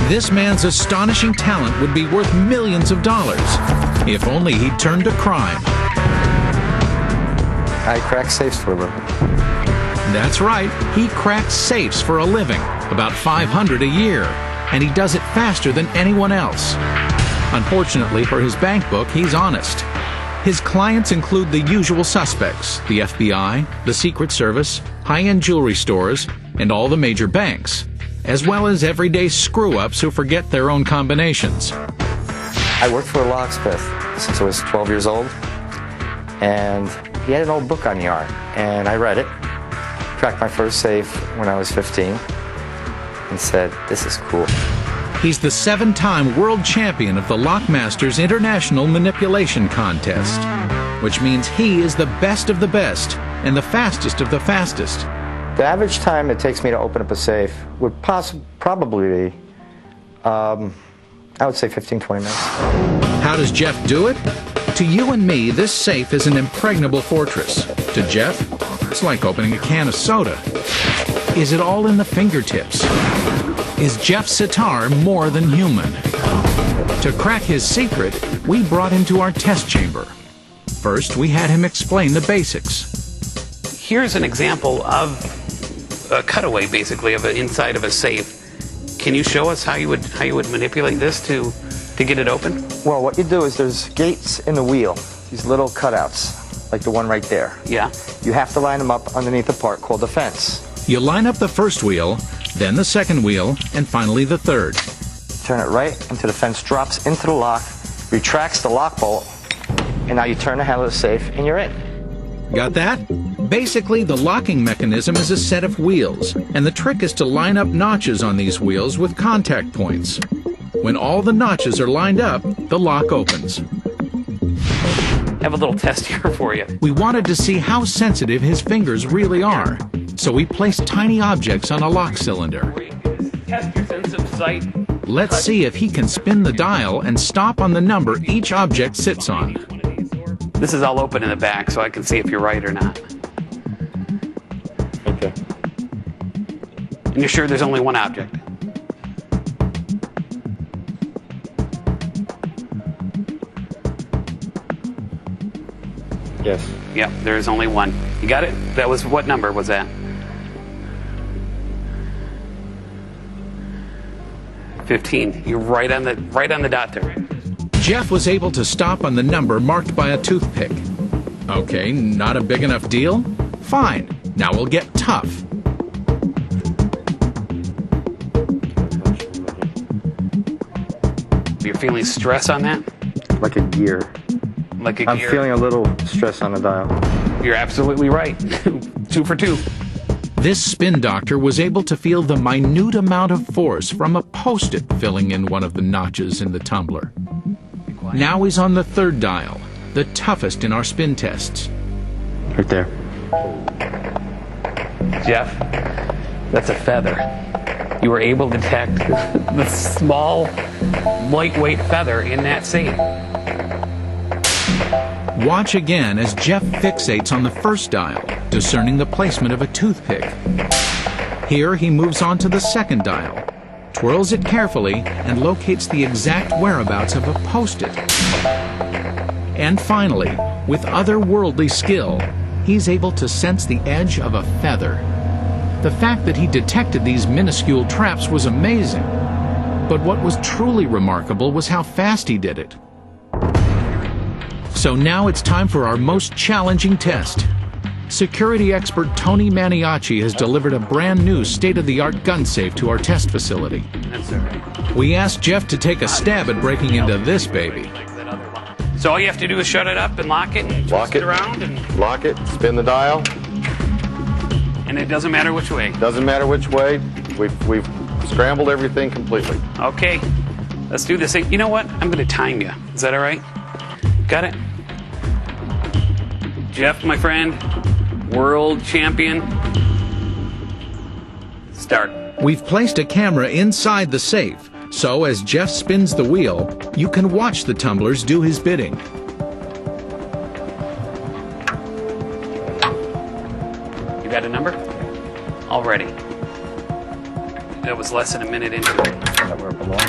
This man's astonishing talent would be worth millions of dollars if only he'd turned to crime. I crack safes for a living. That's right, he cracks safes for a living, about 500 a year, and he does it faster than anyone else. Unfortunately for his bank book, he's honest. His clients include the usual suspects, the FBI, the Secret Service, high-end jewelry stores, and all the major banks, as well as everyday screw-ups who forget their own combinations. I worked for a locksmith since I was 12 years old, and he had an old book on yarn, and I read it, cracked my first safe when I was 15, and said, this is cool. He's the 7-time world champion of the Lockmasters International Manipulation Contest, which means he is the best of the best and the fastest of the fastest. The average time it takes me to open up a safe would probably be, I would say 15, 20 minutes. How does Jeff do it? To you and me, this safe is an impregnable fortress. To Jeff, it's like opening a can of soda. Is it all in the fingertips? Is Jeff Sitar more than human? To crack his secret, we brought him to our test chamber. First, we had him explain the basics. Here's an example of a cutaway, basically, of an inside of a safe. Can you show us how you would manipulate this to get it open? Well, what you do is there's gates in the wheel, these little cutouts, like the one right there. Yeah. You have to line them up underneath a part called the fence. You line up the first wheel, then the second wheel, and finally the third. Turn it right until the fence drops into the lock, retracts the lock bolt, and now you turn the handle of the safe and you're in. Got that? Basically, the locking mechanism is a set of wheels, and the trick is to line up notches on these wheels with contact points. When all the notches are lined up, the lock opens. I have a little test here for you. We wanted to see how sensitive his fingers really are, so we placed tiny objects on a lock cylinder. Test your sense of sight. Let's see if he can spin the dial and stop on the number each object sits on. This is all open in the back, so I can see if you're right or not. Okay. And you're sure there's only one object? Yes. Yep, there is only one. You got it? That was, what number was that? 15. You're right on the dot there. Jeff was able to stop on the number marked by a toothpick. Okay, not a big enough deal? Fine. Now we'll get tough. You're feeling stress on that? Like a gear. Like a gear? I'm feeling a little stress on the dial. You're absolutely right. 2 for 2. This spin doctor was able to feel the minute amount of force from a Post-it filling in one of the notches in the tumbler. Now he's on the third dial, the toughest in our spin tests. Right there. Jeff, that's a feather. You were able to detect the small, lightweight feather in that safe. Watch again as Jeff fixates on the first dial, discerning the placement of a toothpick. Here he moves on to the second dial, twirls it carefully, and locates the exact whereabouts of a Post-it. And finally, with otherworldly skill, he's able to sense the edge of a feather. The fact that he detected these minuscule traps was amazing. But what was truly remarkable was how fast he did it. So now it's time for our most challenging test. Security expert Tony Maniaci has delivered a brand new state-of-the-art gun safe to our test facility. We asked Jeff to take a stab at breaking into this baby. So all you have to do is shut it up and lock it and twist it around. And lock it, spin the dial. And it doesn't matter which way. Doesn't matter which way. We've scrambled everything completely. Okay, let's do this. You know what? I'm going to time you. Is that all right? Got it? Jeff, my friend, world champion. Start. We've placed a camera inside the safe, so as Jeff spins the wheel, you can watch the tumblers do his bidding. You got a number? Already. That was less than a minute into it. Is that where it belongs?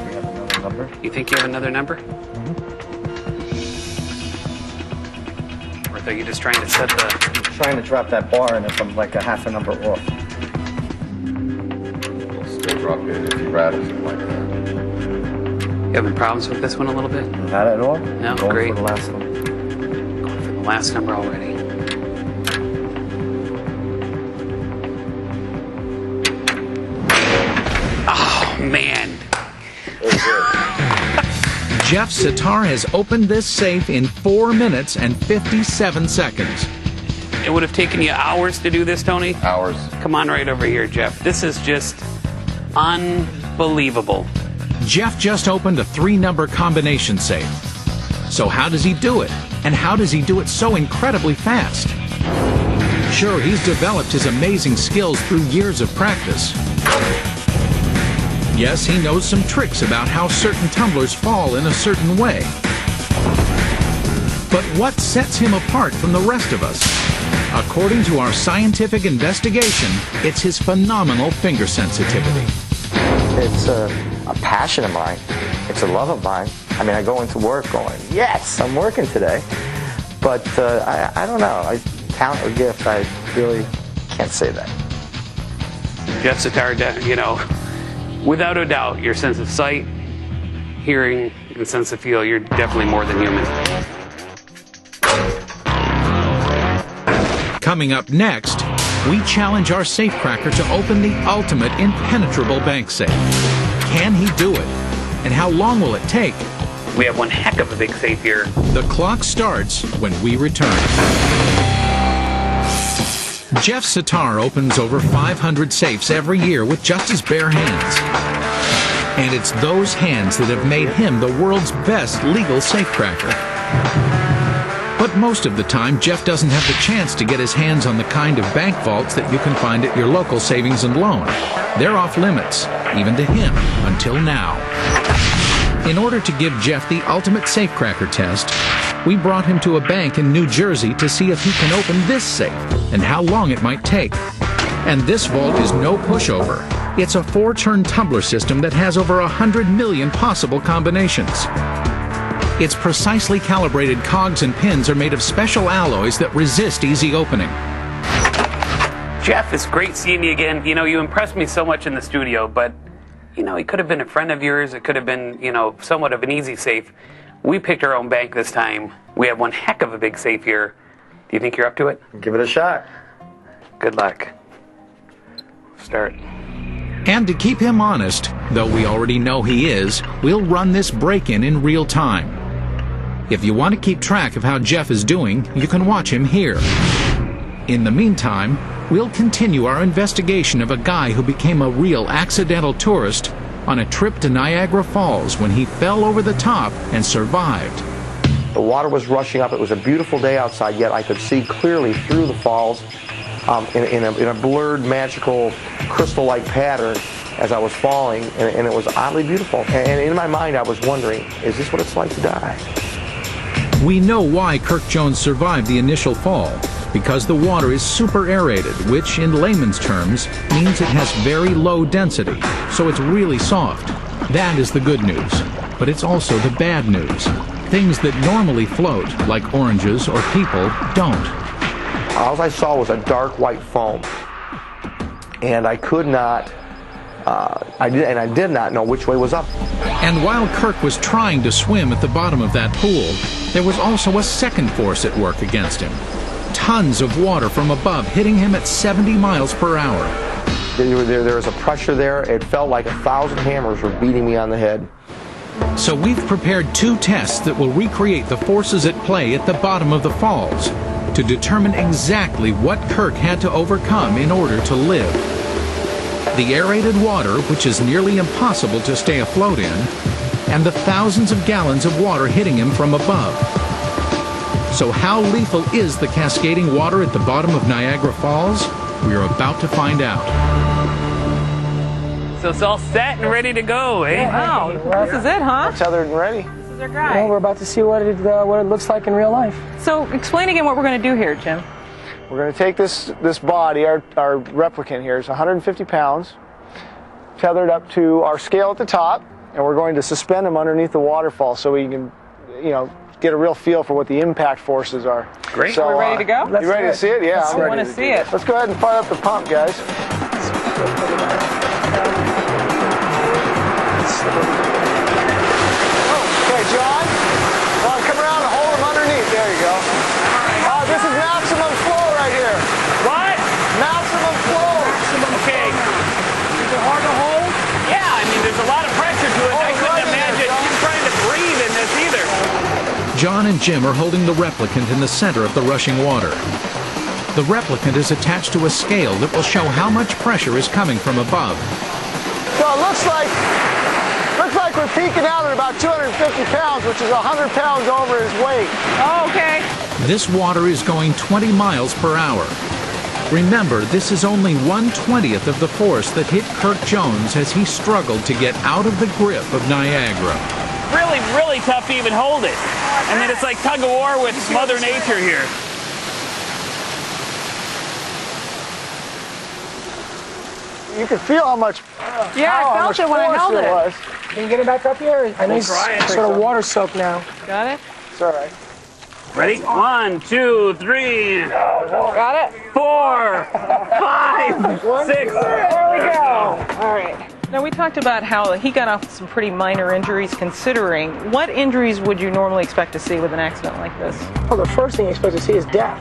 We have another number. You think you have another number? Or are you just trying to set the... I'm trying to drop that bar in if I'm like a half a number off. It'll still drop in if you rattle it like that. You having problems with this one a little bit? Not at all. No, Going great. for the last one. Going for the last number already. Oh, man. Jeff Sitar has opened this safe in 4 minutes and 57 seconds. It would have taken you hours to do this, Tony? Hours. Come on right over here, Jeff. This is just unbelievable. Jeff just opened a 3-number combination safe. So how does he do it? And how does he do it so incredibly fast? Sure, he's developed his amazing skills through years of practice. Yes, he knows some tricks about how certain tumblers fall in a certain way. But what sets him apart from the rest of us? According to our scientific investigation, it's his phenomenal finger sensitivity. It's a passion of mine. It's a love of mine. I mean, I go into work going, yes, I'm working today. But I don't know. Talent or gift, I really can't say that. Jeff Sitar, you know, without a doubt, your sense of sight, hearing, and sense of feel, you're definitely more than human. Coming up next, we challenge our Safecracker to open the ultimate impenetrable bank safe. Can he do it? And how long will it take? We have one heck of a big safe here. The clock starts when we return. Jeff Sitar opens over 500 safes every year with just his bare hands. And it's those hands that have made him the world's best legal safecracker. But most of the time, Jeff doesn't have the chance to get his hands on the kind of bank vaults that you can find at your local savings and loan. They're off limits, even to him, until now. In order to give Jeff the ultimate safecracker test, we brought him to a bank in New Jersey to see if he can open this safe and how long it might take. And this vault is no pushover. It's a 4-turn tumbler system that has over 100 million possible combinations. Its precisely calibrated cogs and pins are made of special alloys that resist easy opening. Jeff, it's great seeing you again. You know, you impressed me so much in the studio, but, you know, he could have been a friend of yours. It could have been, you know, somewhat of an easy safe. We picked our own bank this time. We have one heck of a big safe here. Do you think you're up to it? Give it a shot. Good luck. Start. And to keep him honest, though we already know he is, we'll run this break-in in real time. If you want to keep track of how Jeff is doing, you can watch him here. In the meantime, we'll continue our investigation of a guy who became a real accidental tourist on a trip to Niagara Falls when he fell over the top and survived. The water was rushing up. It was a beautiful day outside, yet I could see clearly through the falls in a blurred, magical, crystal-like pattern as I was falling, and it was oddly beautiful. And in my mind, I was wondering, is this what it's like to die? We know why Kirk Jones survived the initial fall, because the water is super aerated, which in layman's terms means it has very low density, so it's really soft. That is the good news, but it's also the bad news. Things that normally float, like oranges or people, don't. All I saw was a dark white foam, and I could not, I did not know which way was up. And while Kirk was trying to swim at the bottom of that pool, there was also a second force at work against him. Tons of water from above hitting him at 70 miles per hour. There was a pressure there. It felt like 1,000 hammers were beating me on the head. So we've prepared 2 tests that will recreate the forces at play at the bottom of the falls to determine exactly what Kirk had to overcome in order to live. The aerated water, which is nearly impossible to stay afloat in, and the thousands of gallons of water hitting him from above. So how lethal is the cascading water at the bottom of Niagara Falls? We're about to find out. So it's all set and ready to go, eh? Wow, this is it, huh? Tethered and ready. This is our guy. Well, we're about to see what it looks like in real life. So explain again what we're going to do here, Jim. We're going to take this body, our replicant here is 150 pounds, tethered up to our scale at the top, and we're going to suspend him underneath the waterfall so we can, get a real feel for what the impact forces are. Great. So, Are we ready to go? You ready to see it? Yeah, I'm I ready want to see it. Let's go ahead and fire up the pump, guys. Okay, John. Come around and hold him underneath. There you go. This is maximum flow right here. What? Maximum flow. Okay. Is it hard to hold? Yeah, I mean, there's a lot of pressure to it. I couldn't right in there, imagine John. you trying to breathe in this either. John and Jim are holding the replicant in the center of the rushing water. The replicant is attached to a scale that will show how much pressure is coming from above. So it looks like we're peaking out at about 250 pounds, which is 100 pounds over his weight. Oh, okay. This water is going 20 miles per hour. Remember, this is only 1/20th of the force that hit Kirk Jones as he struggled to get out of the grip of Niagara. Really, really tough to even hold it. I mean, it's like tug of war with Mother Nature here. You can feel how much Yeah, I how felt much it when I force held there it. was. Can you get it back up here? I know he's sort of water soaked now. Got it? It's all right. Ready? 1, 2, 3, Got it? 4, 5, 6. There we go. All right. Now, we talked about how he got off with some pretty minor injuries considering. What injuries would you normally expect to see with an accident like this? Well, the first thing you expect to see is death.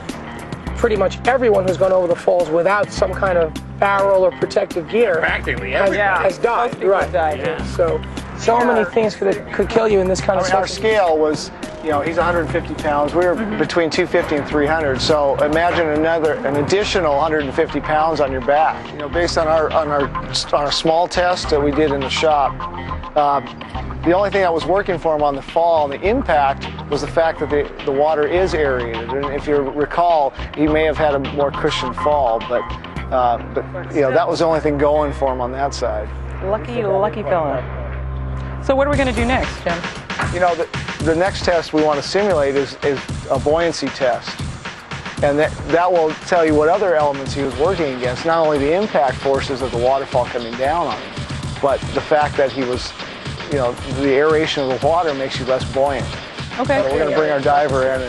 Pretty much everyone who's gone over the falls without some kind of barrel or protective gear Practically has, everybody. has died. Most people died, yeah. So many things could kill you in this kind of Our circumstance. scale was, he's 150 pounds. We were between 250 and 300. So imagine an additional 150 pounds on your back. Based on our small test that we did in the shop, the only thing that was working for him on the fall and the impact was the fact that the water is aerated. And if you recall, he may have had a more cushioned fall, but that was the only thing going for him on that side. Lucky fella. So what are we going to do next, Jim? The next test we want to simulate is a buoyancy test. And that will tell you what other elements he was working against, not only the impact forces of the waterfall coming down on him, but the fact that he was, the aeration of the water makes you less buoyant. Okay. So we're going to bring our diver in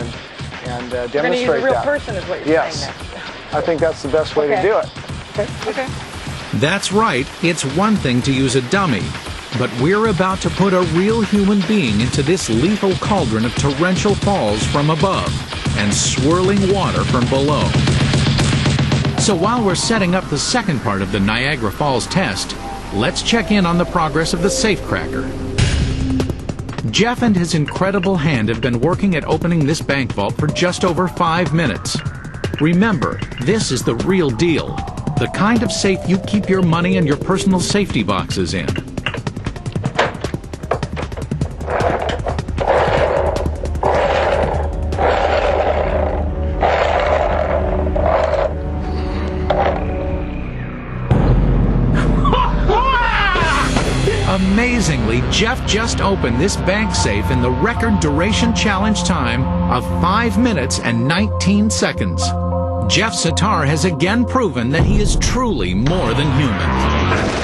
and We're demonstrate going to use a real that. person is what you're Yes. saying next. I think that's the best way to do it. Okay. That's right, it's one thing to use a dummy, but we're about to put a real human being into this lethal cauldron of torrential falls from above and swirling water from below. So while we're setting up the second part of the Niagara Falls test, let's check in on the progress of the Safecracker. Jeff and his incredible hand have been working at opening this bank vault for just over 5 minutes. Remember, this is the real deal. The kind of safe you keep your money and your personal safety boxes in. Amazingly, Jeff just opened this bank safe in the record duration challenge time of 5 minutes and 19 seconds. Jeff Sitar has again proven that he is truly more than human.